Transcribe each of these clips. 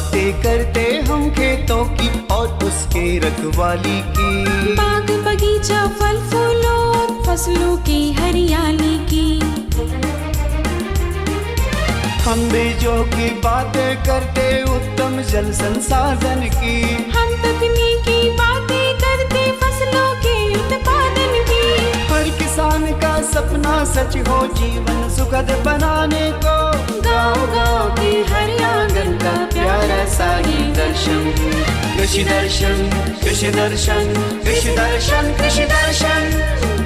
बातें करते हम खेतों की और उसके रखवाली की, बाग बगीचा फल फूलों फसलों की हरियाली की। हम बीजों की बातें करते उत्तम जल संसाधन की, हम तकनीकी बातें करते फसलों के उत्पादन की। हर किसान का सपना सच हो जीवन सुखद बनाने को, गाँव-गाँव के हर आंगन का प्यारा सा ही दर्शन। कृषि दर्शन कृषि दर्शन कृषि दर्शन कृषि दर्शन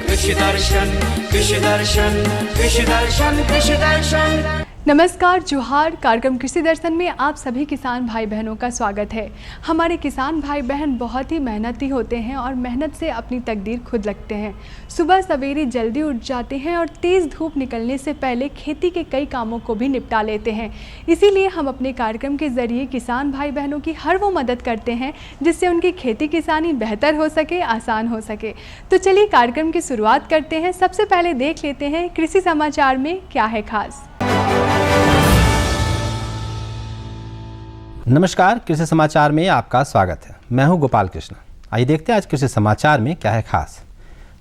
कृषि दर्शन कृषि दर्शन कृषि दर्शन कृषि दर्शन। नमस्कार, जोहार। कार्यक्रम कृषि दर्शन में आप सभी किसान भाई बहनों का स्वागत है। हमारे किसान भाई बहन बहुत ही मेहनती होते हैं और मेहनत से अपनी तकदीर खुद लगते हैं। सुबह सवेरे जल्दी उठ जाते हैं और तेज़ धूप निकलने से पहले खेती के कई कामों को भी निपटा लेते हैं। इसीलिए हम अपने कार्यक्रम के ज़रिए किसान भाई बहनों की हर वो मदद करते हैं जिससे उनकी खेती किसानी बेहतर हो सके, आसान हो सके। तो चलिए कार्यक्रम की शुरुआत करते हैं। सबसे पहले देख लेते हैं कृषि समाचार में क्या है खास। नमस्कार, कृषि समाचार में आपका स्वागत है। मैं हूं गोपाल कृष्ण। आइए देखते हैं आज कृषि समाचार में क्या है खास।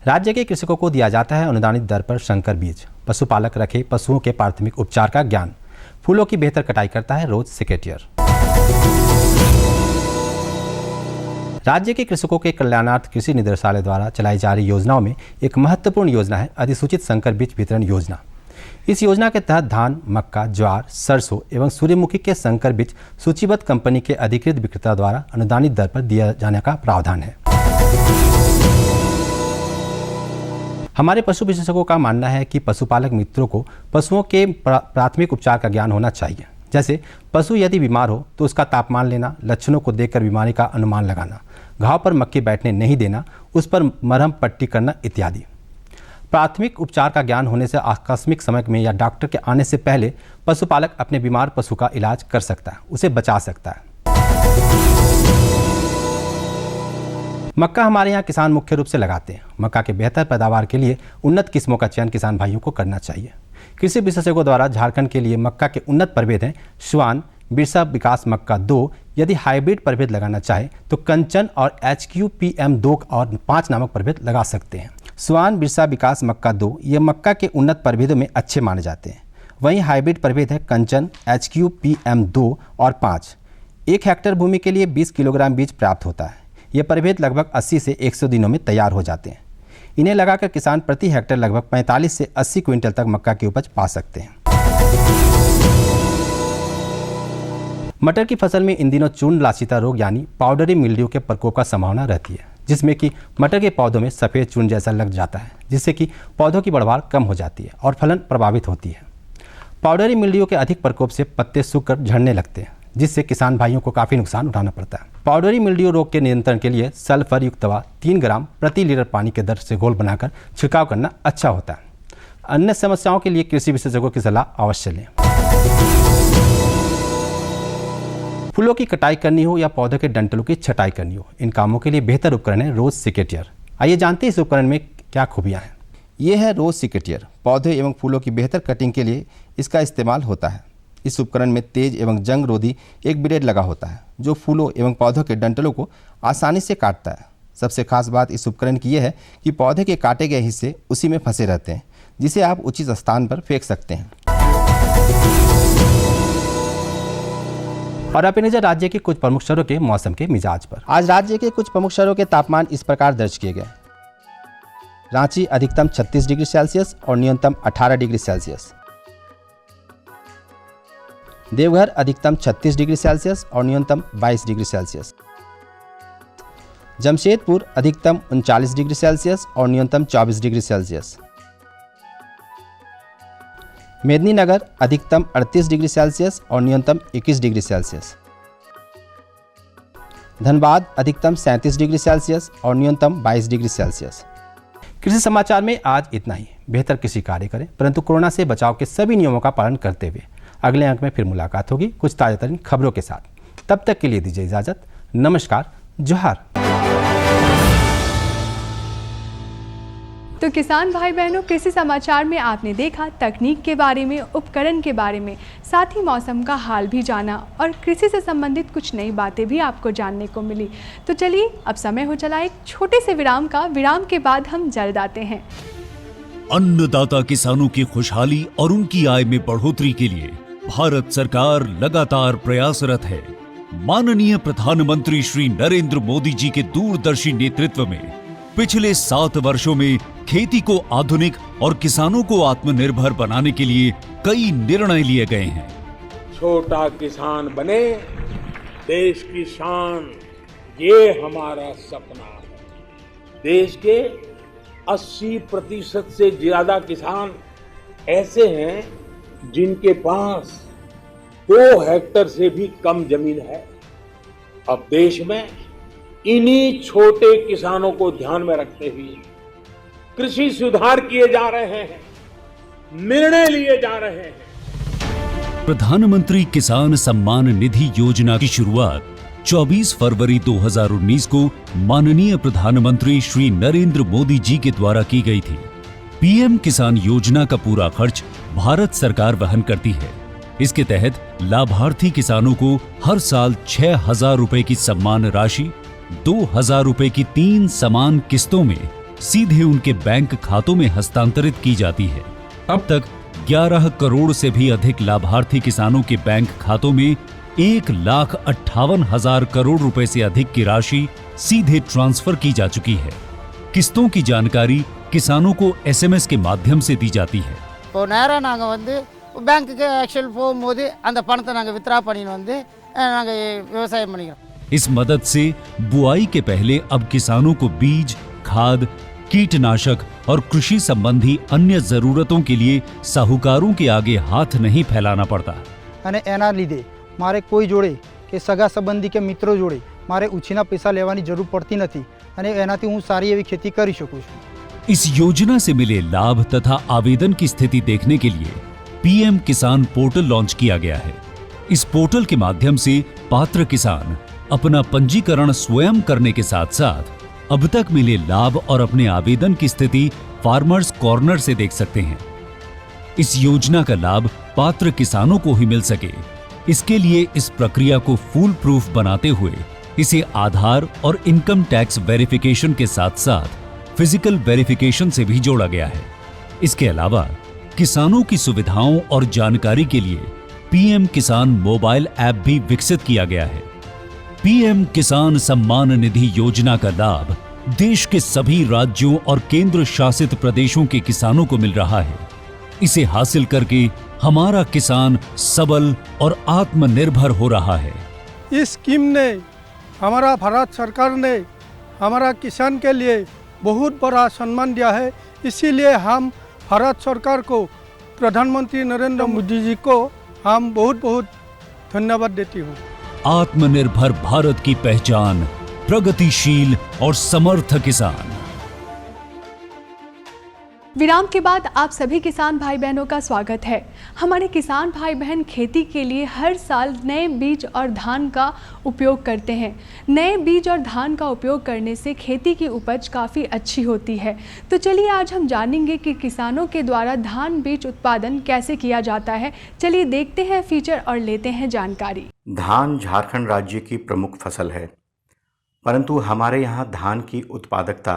राज्य के कृषकों को दिया जाता है अनुदानित दर पर संकर बीज। पशुपालक रखे पशुओं के प्राथमिक उपचार का ज्ञान। फूलों की बेहतर कटाई करता है रोज सेक्रेटेरियर। राज्य के कृषकों के कल्याणार्थ कृषि निदेशालय द्वारा चलाई जा रही योजनाओं में एक महत्वपूर्ण योजना है अधिसूचित संकर बीज वितरण योजना। इस योजना के तहत धान, मक्का, ज्वार, सरसों एवं सूर्यमुखी के संकर बीज सूचीबद्ध कंपनी के अधिकृत विक्रेता द्वारा अनुदानित दर पर दिया जाने का प्रावधान है। हमारे पशु विशेषज्ञों का मानना है कि पशुपालक मित्रों को पशुओं के प्राथमिक उपचार का ज्ञान होना चाहिए। जैसे पशु यदि बीमार हो तो उसका तापमान लेना, लक्षणों को देखकर बीमारी का अनुमान लगाना, घाव पर मक्खी बैठने नहीं देना, उस पर मरहम पट्टी करना इत्यादि। प्राथमिक उपचार का ज्ञान होने से आकस्मिक समय में या डॉक्टर के आने से पहले पशुपालक अपने बीमार पशु का इलाज कर सकता है, उसे बचा सकता है। मक्का हमारे यहाँ किसान मुख्य रूप से लगाते हैं। मक्का के बेहतर पैदावार के लिए उन्नत किस्मों का चयन किसान भाइयों को करना चाहिए। कृषि विशेषज्ञों द्वारा झारखंड के लिए मक्का के उन्नत प्रभेद हैं स्वान, बिरसा विकास मक्का 2। यदि हाइब्रिड प्रभेद लगाना चाहे तो कंचन और HQPM2 और 5 नामक प्रभेद लगा सकते हैं। स्वान, बिरसा विकास मक्का 2 ये मक्का के उन्नत प्रभेदों में अच्छे माने जाते हैं। वहीं हाइब्रिड प्रभेद है कंचन, HQPM2 और 5। 1 हेक्टेयर भूमि के लिए 20 किलोग्राम बीज प्राप्त होता है। ये प्रभेद लगभग 80 से 100 दिनों में तैयार हो जाते हैं। इन्हें लगाकर किसान प्रति हेक्टेयर लगभग 45 से 80 क्विंटल तक मक्का की उपज पा सकते हैं। मटर की फसल में इन दिनों चूर्ण लासिता रोग यानी पाउडरी मिल्ड्यू के प्रकोप का संभावना रहती है, जिसमें कि मटर के पौधों में सफ़ेद चूर्ण जैसा लग जाता है, जिससे कि पौधों की बढ़वार कम हो जाती है और फलन प्रभावित होती है। पाउडरी मिल्ड्यू के अधिक प्रकोप से पत्ते सूखकर झड़ने लगते हैं, जिससे किसान भाइयों को काफ़ी नुकसान उठाना पड़ता है। पाउडरी मिल्ड्यू रोग के नियंत्रण के लिए सल्फर युक्त दवा 3 ग्राम प्रति लीटर पानी के दर से घोल बनाकर छिड़काव करना अच्छा होता है। अन्य समस्याओं के लिए कृषि विशेषज्ञों की सलाह अवश्य लें। फूलों की कटाई करनी हो या पौधों के डंठलों की छटाई करनी हो, इन कामों के लिए बेहतर उपकरण है रोज सेक्रेटेरियर। आइए जानते हैं इस उपकरण में क्या खूबियां हैं। ये है रोज सेक्रेटेरियर। पौधे एवं फूलों की बेहतर कटिंग के लिए इसका इस्तेमाल होता है। इस उपकरण में तेज एवं जंग रोधी एक ब्लेड लगा होता है जो फूलों एवं पौधों के डंठलों को आसानी से काटता है। सबसे खास बात इस उपकरण की यह है कि पौधे के काटे गए हिस्से उसी में फंसे रहते हैं, जिसे आप उचित स्थान पर फेंक सकते हैं। और अब नजर राज्य के कुछ प्रमुख शहरों के मौसम के मिजाज पर। आज राज्य के कुछ प्रमुख शहरों के तापमान इस प्रकार दर्ज किए गए। रांची अधिकतम 36 डिग्री सेल्सियस और न्यूनतम 18 डिग्री सेल्सियस। देवघर अधिकतम 36 डिग्री सेल्सियस और न्यूनतम 22 डिग्री सेल्सियस। जमशेदपुर अधिकतम 39 डिग्री सेल्सियस और न्यूनतम 24 डिग्री सेल्सियस। मेदिनीनगर अधिकतम 38 डिग्री सेल्सियस और न्यूनतम 21 डिग्री सेल्सियस। धनबाद अधिकतम 37 डिग्री सेल्सियस और न्यूनतम 22 डिग्री सेल्सियस। कृषि समाचार में आज इतना ही। बेहतर कृषि कार्य करें, परंतु कोरोना से बचाव के सभी नियमों का पालन करते हुए। अगले अंक में फिर मुलाकात होगी कुछ ताज़ातरीन खबरों के साथ। तब तक के लिए दीजिए इजाजत। नमस्कार, जोहार। तो किसान भाई बहनों, कृषि समाचार में आपने देखा तकनीक के बारे में, उपकरण के बारे में, साथ ही मौसम का हाल भी जाना और कृषि से संबंधित कुछ नई बातें भी आपको जानने को मिली। तो चलिए अब समय हो चला एक छोटे से विराम का। विराम के बाद हम जल्द आते हैं। अन्नदाता किसानों की खुशहाली और उनकी आय में बढ़ोतरी के लिए भारत सरकार लगातार प्रयासरत है। माननीय प्रधानमंत्री श्री नरेंद्र मोदी जी के दूरदर्शी नेतृत्व में पिछले 7 वर्षों में खेती को आधुनिक और किसानों को आत्मनिर्भर बनाने के लिए कई निर्णय लिए गए हैं। छोटा किसान बने देश की शान, ये हमारा सपना है। देश के 80% से ज्यादा किसान ऐसे हैं जिनके पास 2 हेक्टेयर से भी कम जमीन है। अब देश में इन्हीं छोटे किसानों को ध्यान में रखते हुए कृषि सुधार किए जा रहे हैं, निर्णय लिए जा रहे हैं। प्रधानमंत्री किसान सम्मान निधि योजना की शुरुआत 24 फरवरी 2019 को माननीय प्रधानमंत्री श्री नरेंद्र मोदी जी के द्वारा की गई थी। पीएम किसान योजना का पूरा खर्च भारत सरकार वहन करती है। इसके तहत लाभार्थी किसानों को हर साल 6,000 रुपए की सम्मान राशि 2,000 रुपए की 3 समान किस्तों में सीधे उनके बैंक खातों में हस्तांतरित की जाती है। अब तक 11 करोड़ से भी अधिक लाभार्थी किसानों के बैंक खातों में 1,58,000 करोड़ रुपए से अधिक की राशि सीधे ट्रांसफर की जा चुकी है। किस्तों की जानकारी किसानों को एसएमएस के माध्यम से दी जाती है। இப்போ நேரா நாங்க வந்து பேங்க்குக்கு ஆக்சுவல் போகும்போது அந்த பணத்தை நாங்க வித்ரா பண்ணிட்டு வந்து நாங்க விவசாயம் பண்ணிக்கிறோம்। इस मदद से बुआई के पहले अब किसानों को बीज, खाद, कीटनाशक और कृषि संबंधी अन्य जरूरतों के लिए साहूकारों के आगे हाथ नहीं फैलाना पड़ता। અને એના લીધે મારે કોઈ જોડે કે સગા સંબંધી કે મિત્રો જોડે મારે ઉછીના પૈસા લેવાની જરૂર પડતી નથી અને એનાથી હું સારી એવી खेती કરી શકું છું। इस योजना से मिले लाभ तथा आवेदन की स्थिति देखने के लिए पीएम किसान पोर्टल लॉन्च किया गया है। इस पोर्टल के माध्यम से पात्र किसान अपना पंजीकरण स्वयं करने के साथ साथ अब तक मिले लाभ और अपने आवेदन की स्थिति फार्मर्स कॉर्नर से देख सकते हैं। इस योजना का लाभ पात्र किसानों को ही मिल सके, इसके लिए इस प्रक्रिया को फूल प्रूफ बनाते हुए इसे आधार और इनकम टैक्स वेरिफिकेशन के साथ साथ फिजिकल वेरिफिकेशन से भी जोड़ा गया है। इसके अलावा किसानों की सुविधाओं और जानकारी के लिए पीएम किसान मोबाइल ऐप भी विकसित किया गया है। पीएम किसान सम्मान निधि योजना का लाभ देश के सभी राज्यों और केंद्र शासित प्रदेशों के किसानों को मिल रहा है। इसे हासिल करके हमारा किसान सबल और आत्मनिर्भर हो रहा है। इस स्कीम ने हमारा भारत सरकार ने हमारा किसान के लिए बहुत बड़ा सम्मान दिया है। इसीलिए हम भारत सरकार को, प्रधानमंत्री नरेंद्र मोदी जी को हम बहुत बहुत धन्यवाद देती हूँ। आत्मनिर्भर भारत की पहचान प्रगतिशील और समर्थ किसान। विराम के बाद आप सभी किसान भाई बहनों का स्वागत है। हमारे किसान भाई बहन खेती के लिए हर साल नए बीज और धान का उपयोग करते हैं। नए बीज और धान का उपयोग करने से खेती की उपज काफ़ी अच्छी होती है। तो चलिए आज हम जानेंगे कि किसानों के द्वारा धान बीज उत्पादन कैसे किया जाता है। चलिए देखते हैं फीचर और लेते हैं जानकारी। धान झारखंड राज्य की प्रमुख फसल है, परंतु हमारे यहाँ धान की उत्पादकता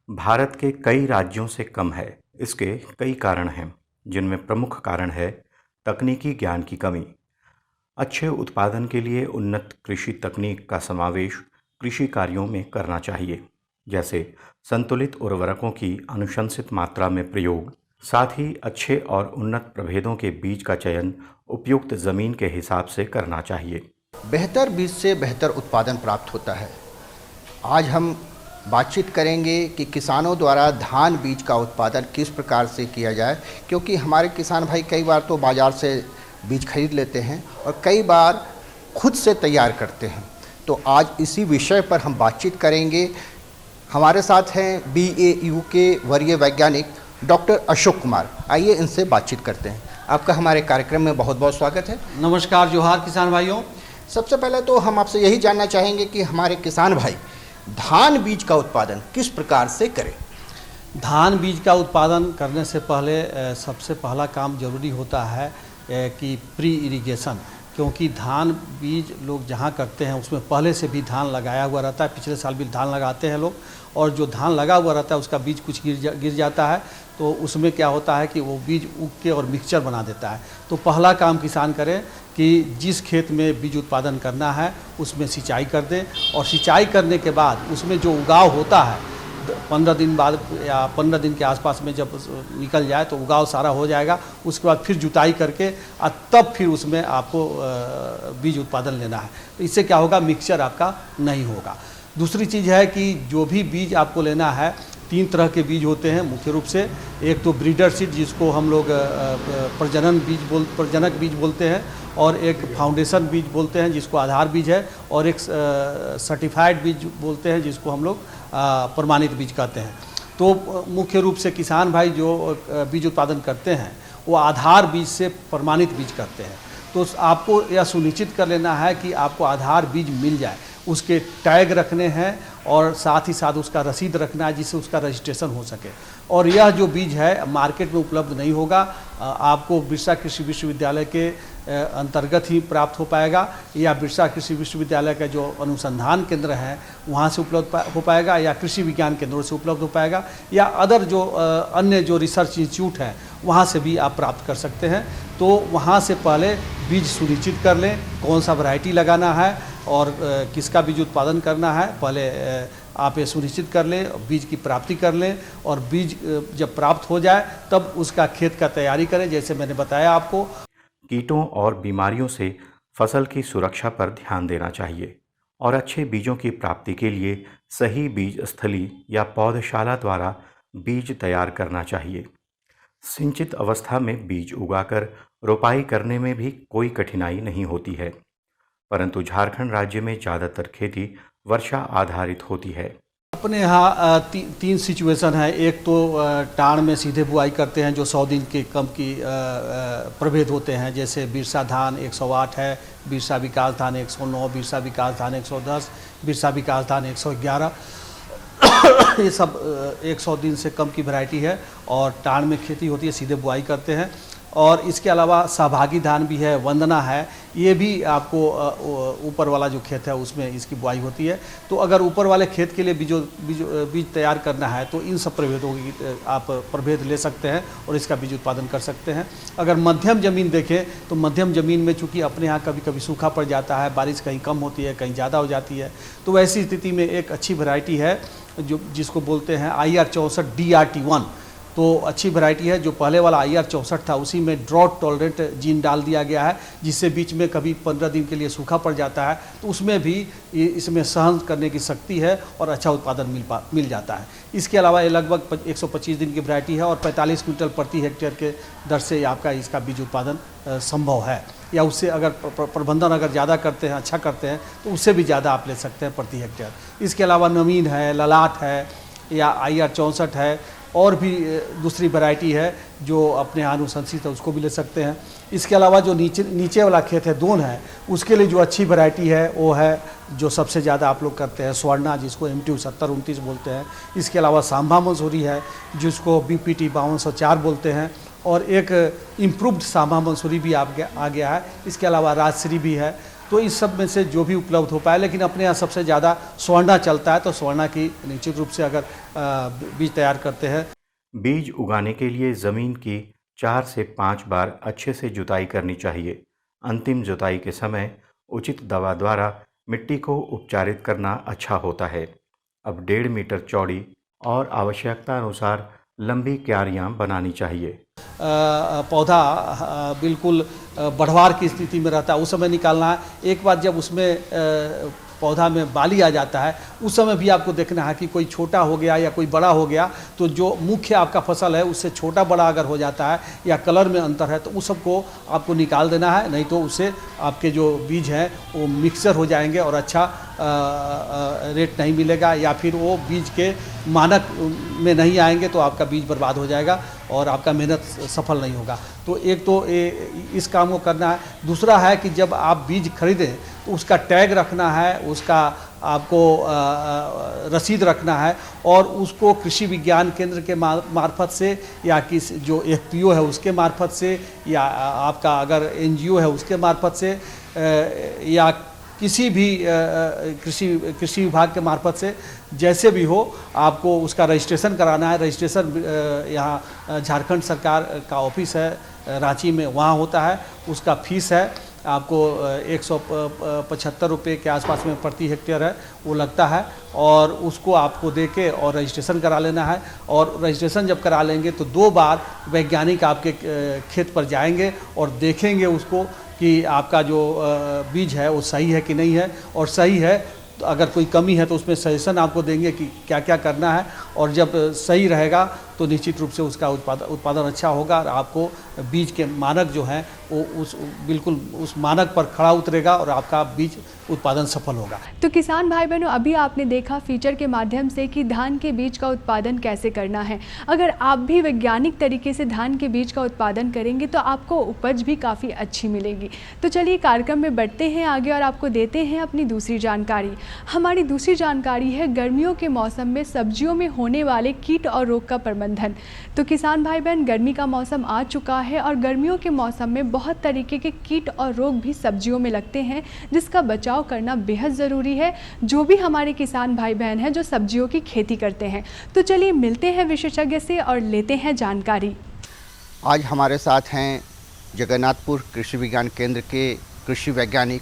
भारत के कई राज्यों से कम है। इसके कई कारण हैं, जिनमें प्रमुख कारण है तकनीकी ज्ञान की कमी। अच्छे उत्पादन के लिए उन्नत कृषि तकनीक का समावेश कृषि कार्यों में करना चाहिए, जैसे संतुलित उर्वरकों की अनुशंसित मात्रा में प्रयोग, साथ ही अच्छे और उन्नत प्रभेदों के बीज का चयन उपयुक्त ज़मीन के हिसाब से करना चाहिए। बेहतर बीज से बेहतर उत्पादन प्राप्त होता है। आज हम बातचीत करेंगे कि किसानों द्वारा धान बीज का उत्पादन किस प्रकार से किया जाए, क्योंकि हमारे किसान भाई कई बार तो बाज़ार से बीज खरीद लेते हैं और कई बार खुद से तैयार करते हैं। तो आज इसी विषय पर हम बातचीत करेंगे। हमारे साथ हैं BAU के वरीय वैज्ञानिक डॉक्टर अशोक कुमार। आइए इनसे बातचीत करते हैं। आपका हमारे कार्यक्रम में बहुत बहुत स्वागत है। नमस्कार, जोहार किसान भाइयों। सबसे पहले तो हम आपसे यही जानना चाहेंगे कि हमारे किसान भाई धान बीज का उत्पादन किस प्रकार से करें। धान बीज का उत्पादन करने से पहले सबसे पहला काम जरूरी होता है कि प्री इरिगेशन, क्योंकि धान बीज लोग जहाँ करते हैं उसमें पहले से भी धान लगाया हुआ रहता है। पिछले साल भी धान लगाते हैं लोग, और जो धान लगा हुआ रहता है उसका बीज कुछ गिर जाता है, तो उसमें क्या होता है कि वो बीज उग के और मिक्सचर बना देता है। तो पहला काम किसान करें कि जिस खेत में बीज उत्पादन करना है उसमें सिंचाई कर दें, और सिंचाई करने के बाद उसमें जो उगाव होता है 15 दिन बाद या 15 दिन के आसपास में जब निकल जाए तो उगाव सारा हो जाएगा। उसके बाद फिर जुताई करके और तब फिर उसमें आपको बीज उत्पादन लेना है। तो इससे क्या होगा, मिक्सचर आपका नहीं होगा। दूसरी चीज़ है कि जो भी बीज आपको लेना है, 3 तरह के बीज होते हैं मुख्य रूप से। एक तो ब्रीडर सीड जिसको हम लोग प्रजनक बीज बोलते हैं, और एक फाउंडेशन बीज बोलते हैं जिसको आधार बीज है, और एक सर्टिफाइड बीज बोलते हैं जिसको हम लोग प्रमाणित बीज कहते हैं। तो मुख्य रूप से किसान भाई जो बीज उत्पादन करते हैं वो आधार बीज से प्रमाणित बीज करते हैं। तो आपको यह सुनिश्चित कर लेना है कि आपको आधार बीज मिल जाए, उसके टैग रखने हैं और साथ ही साथ उसका रसीद रखना है जिससे उसका रजिस्ट्रेशन हो सके। और यह जो बीज है मार्केट में उपलब्ध नहीं होगा, आपको बिरसा कृषि विश्वविद्यालय के अंतर्गत ही प्राप्त हो पाएगा, या बिरसा कृषि विश्वविद्यालय का जो अनुसंधान केंद्र है वहाँ से उपलब्ध हो पाएगा, या कृषि विज्ञान केंद्रों से उपलब्ध हो पाएगा, या अदर जो अन्य जो रिसर्च इंस्टीट्यूट हैं वहाँ से भी आप प्राप्त कर सकते हैं। तो वहाँ से पहले बीज सुनिश्चित कर लें कौन सा वैरायटी लगाना है और किसका बीज उत्पादन करना है। पहले आप ये सुनिश्चित कर लें, बीज की प्राप्ति कर लें, और बीज जब प्राप्त हो जाए तब उसका खेत का तैयारी करें जैसे मैंने बताया आपको। कीटों और बीमारियों से फसल की सुरक्षा पर ध्यान देना चाहिए, और अच्छे बीजों की प्राप्ति के लिए सही बीज स्थली या पौधशाला द्वारा बीज तैयार करना चाहिए। सिंचित अवस्था में बीज उगाकर रोपाई करने में भी कोई कठिनाई नहीं होती है, परंतु झारखंड राज्य में ज़्यादातर खेती वर्षा आधारित होती है। अपने यहाँ 3 सिचुएशन है। एक तो टाण में सीधे बुआई करते हैं जो 100 दिन के कम की प्रभेद होते हैं, जैसे बिरसा धान 108 है, बिरसा विकास धान 109, बिरसा विकास धान 110, बिरसा विकास धान 111। ये सब 100 दिन से कम की वैरायटी है और टाण में खेती होती है, सीधे बुआई करते हैं। और इसके अलावा सहभागी धान भी है, वंदना है, ये भी आपको ऊपर वाला जो खेत है उसमें इसकी बुआई होती है। तो अगर ऊपर वाले खेत के लिए बीज तैयार करना है तो इन सब प्रभेदों की आप प्रभेद ले सकते हैं और इसका बीज उत्पादन कर सकते हैं। अगर मध्यम ज़मीन देखें तो मध्यम ज़मीन में चूँकि अपने यहाँ कभी कभी सूखा पड़ जाता है, बारिश कहीं कम होती है कहीं ज़्यादा हो जाती है, तो वैसी स्थिति में एक अच्छी वैरायटी है जिसको बोलते हैं IR 64 DRT1। तो अच्छी वैरायटी है। जो पहले वाला IR 64 था उसी में ड्रॉट टॉलरेंट जीन डाल दिया गया है, जिससे बीच में कभी 15 दिन के लिए सूखा पड़ जाता है तो उसमें भी इसमें सहन करने की शक्ति है और अच्छा उत्पादन मिल जाता है। इसके अलावा ये लगभग 125 दिन की वैरायटी है और 45 क्विंटल प्रति हेक्टेयर के दर से आपका इसका बीज उत्पादन संभव है, या उससे अगर प्रबंधन अगर ज़्यादा करते हैं, अच्छा करते हैं तो उससे भी ज़्यादा आप ले सकते हैं प्रति हेक्टेयर। इसके अलावा नवीन है, ललाट है, या IR 64 है, और भी दूसरी वैरायटी है जो अपने अनुशंसित है उसको भी ले सकते हैं। इसके अलावा जो नीचे वाला खेत है दोन है, उसके लिए जो अच्छी वैरायटी है वो है जो सबसे ज़्यादा आप लोग करते हैं स्वर्णा, जिसको MTU 7029 बोलते हैं। इसके अलावा सांभा मंसूरी है जिसको BPT 5204 बोलते हैं, और एक इम्प्रूव्ड सांभा मंसूरी भी आ गया है। इसके अलावा राजश्री भी है। तो इस सब में से जो भी उपलब्ध हो पाए, लेकिन अपने यहाँ सबसे ज़्यादा स्वर्णा चलता है, तो स्वर्णा की निश्चित रूप से अगर बीज तैयार करते हैं। बीज उगाने के लिए ज़मीन की 4 से 5 बार अच्छे से जुताई करनी चाहिए। अंतिम जुताई के समय उचित दवा द्वारा मिट्टी को उपचारित करना अच्छा होता है। अब 1.5 मीटर चौड़ी और आवश्यकता अनुसार लंबी क्यारियाँ बनानी चाहिए। पौधा बिल्कुल बढ़वार की स्थिति में रहता है, उस समय निकालना है। एक बार जब उसमें पौधा में बाली आ जाता है उस समय भी आपको देखना है कि कोई छोटा हो गया या कोई बड़ा हो गया, तो जो मुख्य आपका फसल है उससे छोटा बड़ा अगर हो जाता है या कलर में अंतर है तो उस सबको आपको निकाल देना है, नहीं तो उससे आपके जो बीज हैं वो मिक्सर हो जाएंगे और अच्छा रेट नहीं मिलेगा, या फिर वो बीज के मानक में नहीं आएंगे तो आपका बीज बर्बाद हो जाएगा और आपका मेहनत सफल नहीं होगा। तो एक तो इस काम को करना है। दूसरा है कि जब आप बीज खरीदें तो उसका टैग रखना है, उसका आपको रसीद रखना है और उसको कृषि विज्ञान केंद्र के मार्फत से या किस जो FPO है उसके मार्फत से या आपका अगर NGO है उसके मार्फत से या किसी भी कृषि विभाग के मार्फत से जैसे भी हो आपको उसका रजिस्ट्रेशन कराना है। रजिस्ट्रेशन यहाँ झारखंड सरकार का ऑफिस है रांची में, वहाँ होता है। उसका फीस है आपको 175 रुपये के आसपास में प्रति हेक्टेयर है, वो लगता है और उसको आपको दे के और रजिस्ट्रेशन करा लेना है। और रजिस्ट्रेशन जब करा लेंगे तो 2 बार वैज्ञानिक आपके खेत पर जाएंगे और देखेंगे उसको कि आपका जो बीज है वो सही है कि नहीं है, और सही है तो अगर कोई कमी है तो उसमें सजेशन आपको देंगे कि क्या क्या करना है। और जब सही रहेगा तो निश्चित रूप से उसका उत्पादन अच्छा होगा और आपको बीज के मानक जो हैं वो बिल्कुल उस मानक पर खड़ा उतरेगा और आपका बीज उत्पादन सफल होगा। तो किसान भाई बहनों, अभी आपने देखा फीचर के माध्यम से कि धान के बीज का उत्पादन कैसे करना है। अगर आप भी वैज्ञानिक तरीके से धान के बीज का उत्पादन करेंगे तो आपको उपज भी काफ़ी अच्छी मिलेगी। तो चलिए कार्यक्रम में बढ़ते हैं आगे और आपको देते हैं अपनी दूसरी जानकारी। हमारी दूसरी जानकारी है गर्मियों के मौसम में सब्जियों में होने वाले कीट और रोग का प्रबंधन। तो किसान भाई बहन, गर्मी का मौसम आ चुका है और गर्मियों के मौसम में बहुत तरीके के कीट और रोग भी सब्जियों में लगते हैं, जिसका बचाव करना बेहद ज़रूरी है, जो भी हमारे किसान भाई बहन हैं जो सब्जियों की खेती करते हैं। तो चलिए मिलते हैं विशेषज्ञ से और लेते हैं जानकारी। आज हमारे साथ हैं जगन्नाथपुर कृषि विज्ञान केंद्र के कृषि वैज्ञानिक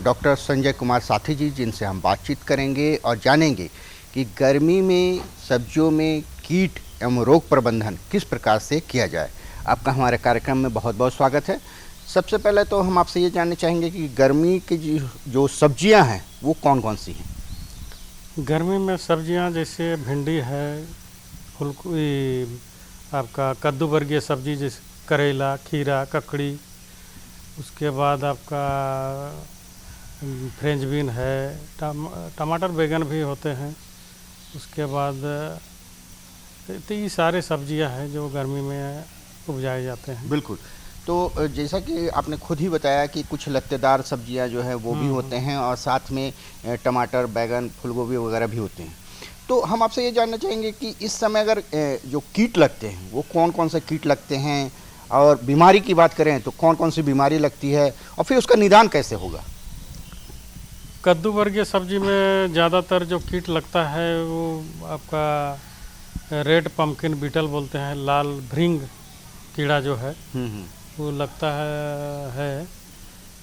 डॉक्टर संजय कुमार साथी जी, जिनसे हम बातचीत करेंगे और जानेंगे कि गर्मी में सब्जियों में कीट एवं रोग प्रबंधन किस प्रकार से किया जाए। आपका हमारे कार्यक्रम में बहुत बहुत स्वागत है। सबसे पहले तो हम आपसे ये जानना चाहेंगे कि गर्मी की जो सब्जियां हैं वो कौन कौन सी हैं। गर्मी में सब्जियां जैसे भिंडी है, आपका कद्दू वर्गीय सब्जी जैसे करेला, खीरा, ककड़ी, उसके बाद आपका फ्रेंच बीन है, टमाटर बैगन भी होते हैं। उसके बाद तो ये सारे सब्जियां हैं जो गर्मी में उपजाए जाते हैं। बिल्कुल। तो जैसा कि आपने खुद ही बताया कि कुछ लत्तेदार सब्जियां जो है वो भी होते हैं और साथ में टमाटर, बैगन, फूलगोभी वगैरह भी होते हैं। तो हम आपसे ये जानना चाहेंगे कि इस समय अगर जो कीट लगते हैं वो कौन कौन से कीट लगते हैं, और बीमारी की बात करें तो कौन कौन सी बीमारी लगती है और फिर उसका निदान कैसे होगा। कद्दू वर्गीय सब्जी में ज़्यादातर जो कीट लगता है वो आपका रेड पम्पकिन बीटल बोलते हैं, लाल भृंग कीड़ा जो है वो लगता है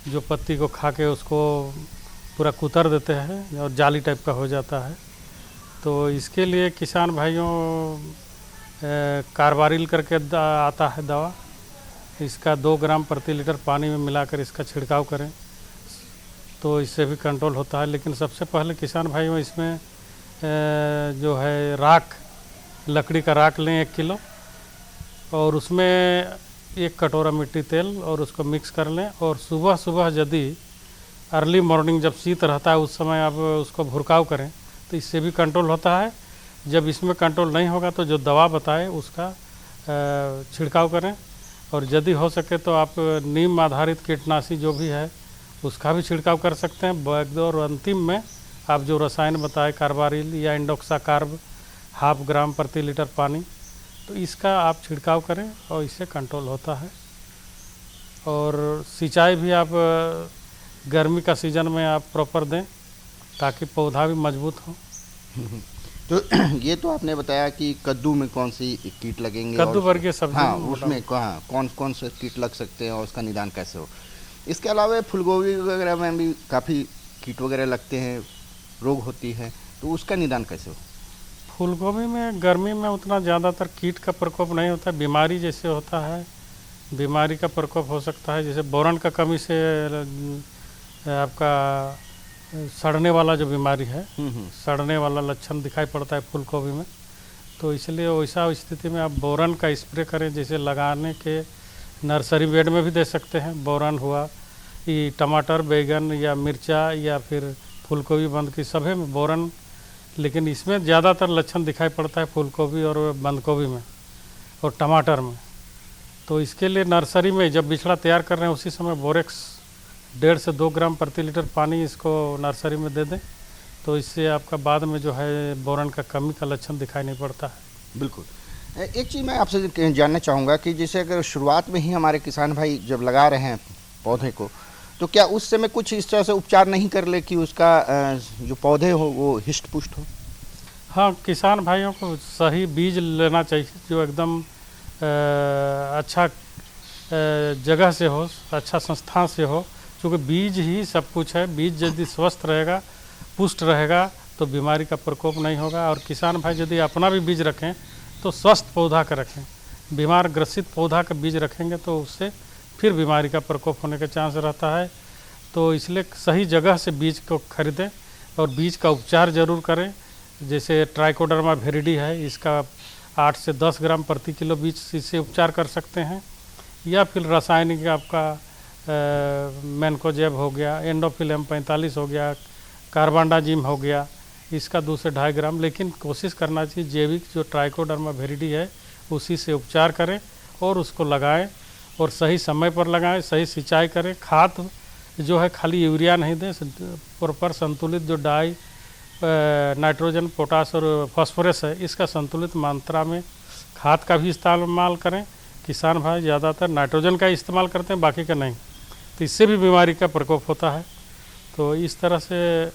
जो पत्ती को खा के उसको पूरा कुतर देते हैं और जाली टाइप का हो जाता है। तो इसके लिए किसान भाइयों कार्बारिल करके आता है दवा, इसका 2 ग्राम प्रति लीटर पानी में मिलाकर इसका छिड़काव करें तो इससे भी कंट्रोल होता है। लेकिन सबसे पहले किसान भाइयों इसमें जो है राख, लकड़ी का राख लें 1 किलो और उसमें 1 कटोरा मिट्टी तेल और उसको मिक्स कर लें। और सुबह सुबह यदि अर्ली मॉर्निंग जब शीत रहता है उस समय आप उसको भुरकाव करें तो इससे भी कंट्रोल होता है। जब इसमें कंट्रोल नहीं होगा तो जो दवा बताए उसका छिड़काव करें। और यदि हो सके तो आप नीम आधारित कीटनाशी जो भी है उसका भी छिड़काव कर सकते हैं। और अंतिम में आप जो रसायन बताए कार्बारिल या इंडोक्सा कार्ब 0.5 ग्राम प्रति लीटर पानी, तो इसका आप छिड़काव करें और इससे कंट्रोल होता है। और सिंचाई भी आप गर्मी का सीज़न में आप प्रॉपर दें ताकि पौधा भी मजबूत हो। तो ये तो आपने बताया कि कद्दू में कौन सी कीट लगेंगे, कद्दू वर्गीय सब्जी, हाँ उसमें कौन कौन से कीट लग सकते हैं और उसका निदान कैसे हो। इसके अलावा फूलगोभी वगैरह में भी काफ़ी कीट वगैरह लगते हैं, रोग होती है, तो उसका निदान कैसे हो। फूलगोभी में गर्मी में उतना ज़्यादातर कीट का प्रकोप नहीं होता, बीमारी जैसे होता है, बीमारी का प्रकोप हो सकता है। जैसे बोरन का कमी से आपका सड़ने वाला जो बीमारी है, सड़ने वाला लक्षण दिखाई पड़ता है फूलगोभी में, तो इसलिए वैसा स्थिति में आप बोरन का स्प्रे करें। जैसे लगाने के नर्सरी बेड में भी दे सकते हैं, बोरन हुआ, ये टमाटर, बैगन या मिर्चा या फिर फूलगोभी, बंद की सभी में बोरन। लेकिन इसमें ज़्यादातर लक्षण दिखाई पड़ता है फूलगोभी और बंद गोभी में और टमाटर में। तो इसके लिए नर्सरी में जब बिछड़ा तैयार कर रहे हैं उसी समय बोरेक्स 1.5 से 2 ग्राम प्रति लीटर पानी इसको नर्सरी में दे दें तो इससे आपका बाद में जो है बोरन का कमी का लक्षण दिखाई नहीं पड़ता है। बिल्कुल। एक चीज़ मैं आपसे जानना चाहूँगा कि जैसे अगर शुरुआत में ही हमारे किसान भाई जब लगा रहे हैं पौधे को, तो क्या उस समय कुछ इस तरह से उपचार नहीं कर ले कि उसका जो पौधे हो वो हिष्ट पुष्ट हो? हाँ, किसान भाइयों को सही बीज लेना चाहिए जो एकदम अच्छा जगह से हो, अच्छा संस्थान से हो, क्योंकि बीज ही सब कुछ है। बीज यदि स्वस्थ रहेगा, पुष्ट रहेगा तो बीमारी का प्रकोप नहीं होगा। और किसान भाई यदि अपना भी बीज रखें तो स्वस्थ पौधा का रखें, बीमार ग्रसित पौधा का बीज रखेंगे तो उससे फिर बीमारी का प्रकोप होने का चांस रहता है। तो इसलिए सही जगह से बीज को खरीदें और बीज का उपचार ज़रूर करें। जैसे ट्राइकोडर्मा विरिडी है, इसका 8 से 10 ग्राम प्रति किलो बीज इससे उपचार कर सकते हैं। या फिर रासायनिक आपका मैनकोजेब हो गया, एंडोफिल M45 हो गया, कार्बांडाजिम हो गया, इसका 2 से 2.5 ग्राम। लेकिन कोशिश करना चाहिए जैविक जो ट्राइकोडर्मा विरिडी है उसी से उपचार करें और उसको लगाएं और सही समय पर लगाएं, सही सिंचाई करें। खाद जो है खाली यूरिया नहीं दें, प्रॉपर संतुलित जो डाई नाइट्रोजन, पोटास और फास्फोरस है, इसका संतुलित मात्रा में खाद का भी इस्तेमाल करें। किसान भाई ज़्यादातर नाइट्रोजन का इस्तेमाल करते हैं, बाकी का नहीं, तो इससे भी बीमारी का प्रकोप होता है। तो इस तरह से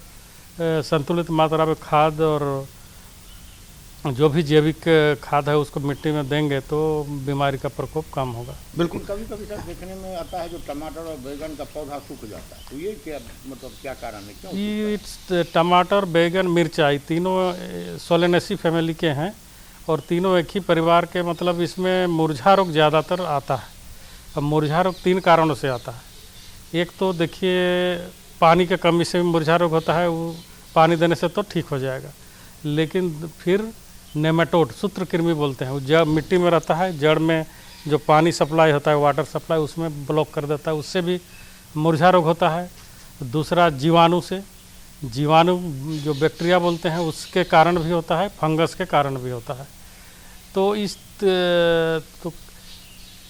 संतुलित मात्रा में खाद और जो भी जैविक खाद है उसको मिट्टी में देंगे तो बीमारी का प्रकोप कम होगा। बिल्कुल। कभी कभी सर देखने में आता है जो टमाटर और बैगन का पौधा सूख जाता है, तो ये क्या मतलब क्या कारण है, क्यों? ये टमाटर, बैगन, मिर्चाई तीनों सोलेनेसी फैमिली के हैं और तीनों एक ही परिवार के। मतलब इसमें मुरझा रोग ज़्यादातर आता है। अब मुरझा रोग 3 कारणों से आता है। एक तो देखिए पानी के कमी से भी मुरझा रोग होता है, वो पानी देने से तो ठीक हो जाएगा। लेकिन फिर नेमाटोड, सूत्रकृमि बोलते हैं, वो जड़ मिट्टी में रहता है, जड़ में जो पानी सप्लाई होता है, वाटर सप्लाई, उसमें ब्लॉक कर देता है, उससे भी मुरझा रोग होता है। दूसरा जीवाणु से, जीवाणु जो बैक्टीरिया बोलते हैं उसके कारण भी होता है, फंगस के कारण भी होता है। तो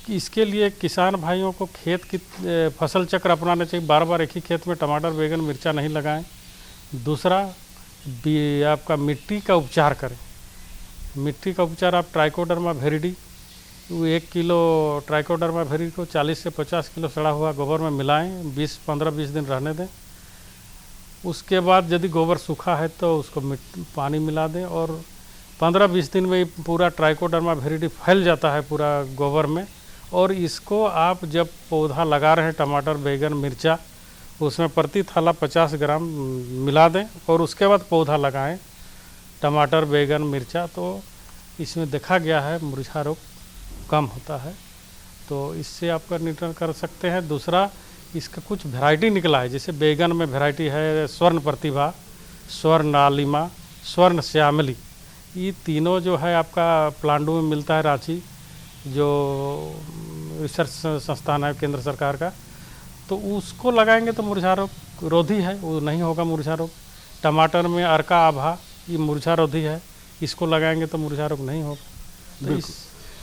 इसके लिए किसान भाइयों को खेत की फसल चक्र अपनाना चाहिए। बार बार एक ही खेत में टमाटर, बैगन, मिर्चा नहीं लगाएं। दूसरा आपका मिट्टी का उपचार करें। मिट्टी का उपचार आप trichoderma viride, 1 kilo trichoderma viride को 40 से 50 किलो सड़ा हुआ गोबर में मिलाएं, 15-20 दिन रहने दें। उसके बाद यदि गोबर सूखा है तो उसको पानी मिला दें और 15-20 दिन में पूरा ट्राइकोडर्मा विरिडी फैल जाता है पूरा गोबर में। और इसको आप जब पौधा लगा रहे हैं टमाटर, बैगन, मिर्चा, उसमें प्रति थाला 50 ग्राम मिला दें और उसके बाद पौधा लगाएं टमाटर, बैगन, मिर्चा। तो इसमें देखा गया है मुरझा रोग कम होता है, तो इससे आपका नियंत्रण कर सकते हैं। दूसरा इसका कुछ वैरायटी निकला है, जैसे बैगन में वैरायटी है स्वर्ण प्रतिभा, स्वर्ण लालिमा, स्वर्ण श्यामली। ये तीनों जो है आपका प्लांडू में मिलता है, रांची जो रिसर्च संस्थान है केंद्र सरकार का, तो उसको लगाएंगे तो मुरझा रोग रोधी है, वो नहीं होगा मुरझा रोग। टमाटर में अर्का आभा, ये मुरझा रोधी है, इसको लगाएंगे तो मुरझा रोग नहीं होगा। तो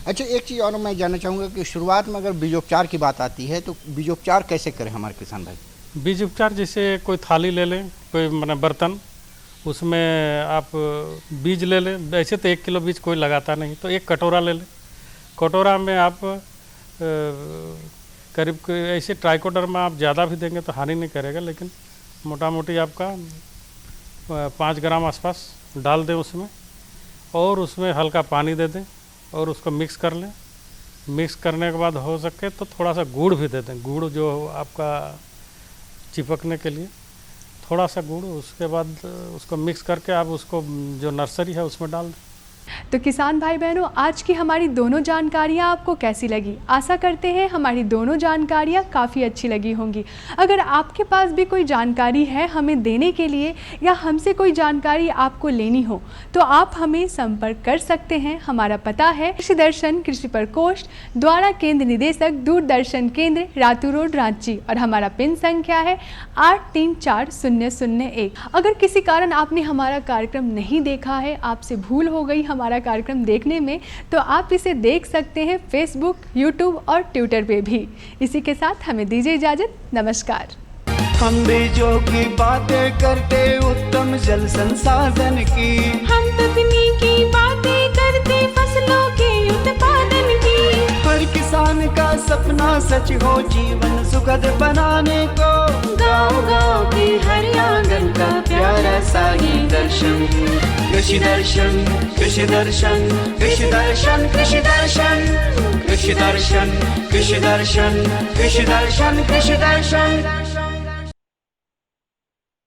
अच्छा, एक चीज़ और मैं जानना चाहूँगा कि शुरुआत में अगर बीजोपचार की बात आती है तो बीजोपचार कैसे करें हमारे किसान भाई? बीज उपचार जैसे कोई थाली ले लें, कोई माने बर्तन, उसमें आप बीज ले लें। ऐसे तो 1 किलो बीज कोई लगाता नहीं, तो 1 कटोरा ले लें। कटोरा में आप करीब ऐसे ट्राइकोडर्मा आप ज़्यादा भी देंगे तो हानि नहीं करेगा, लेकिन मोटा मोटी आपका 5 ग्राम आसपास डाल दें उसमें और उसमें हल्का पानी दे दें और उसको मिक्स कर लें। मिक्स करने के बाद हो सके तो थोड़ा सा गुड़ भी दे दें, गुड़ जो आपका चिपकने के लिए थोड़ा सा गुड़। उसके बाद उसको मिक्स करके आप उसको जो नर्सरी है उसमें डाल दें। तो किसान भाई बहनों, आज की हमारी दोनों जानकारियाँ आपको कैसी लगी? आशा करते हैं हमारी दोनों जानकारियाँ काफ़ी अच्छी लगी होंगी। अगर आपके पास भी कोई जानकारी है हमें देने के लिए या हमसे कोई जानकारी आपको लेनी हो तो आप हमें संपर्क कर सकते हैं। हमारा पता है कृषि दर्शन कृषि प्रकोष्ठ द्वारा केंद्र निदेशक, दूरदर्शन केंद्र, रातू रोड, रांची, और हमारा पिन संख्या है 834001। अगर किसी कारण आपने हमारा कार्यक्रम नहीं देखा है, आपसे भूल हो गई हमारा कार्यक्रम देखने में, तो आप इसे देख सकते हैं फेसबुक, यूट्यूब और ट्विटर पे भी। इसी के साथ हमें दीजिए इजाज़त। नमस्कार। हम बीजों की बातें करते उत्तम जल संसाधन की, हम तकनीकी बातें करते फसलों के उत्पादन की। हर किसान का सपना सच हो जीवन सुखद बनाने को, गाँव-गाँव के हर आंगन का प्यारा सा ये दर्शन। कृषि दर्शन, कृषि दर्शन, कृषि दर्शन, कृषि दर्शन, कृषि दर्शन, कृषि दर्शन, कृषि दर्शन, कृषि दर्शन।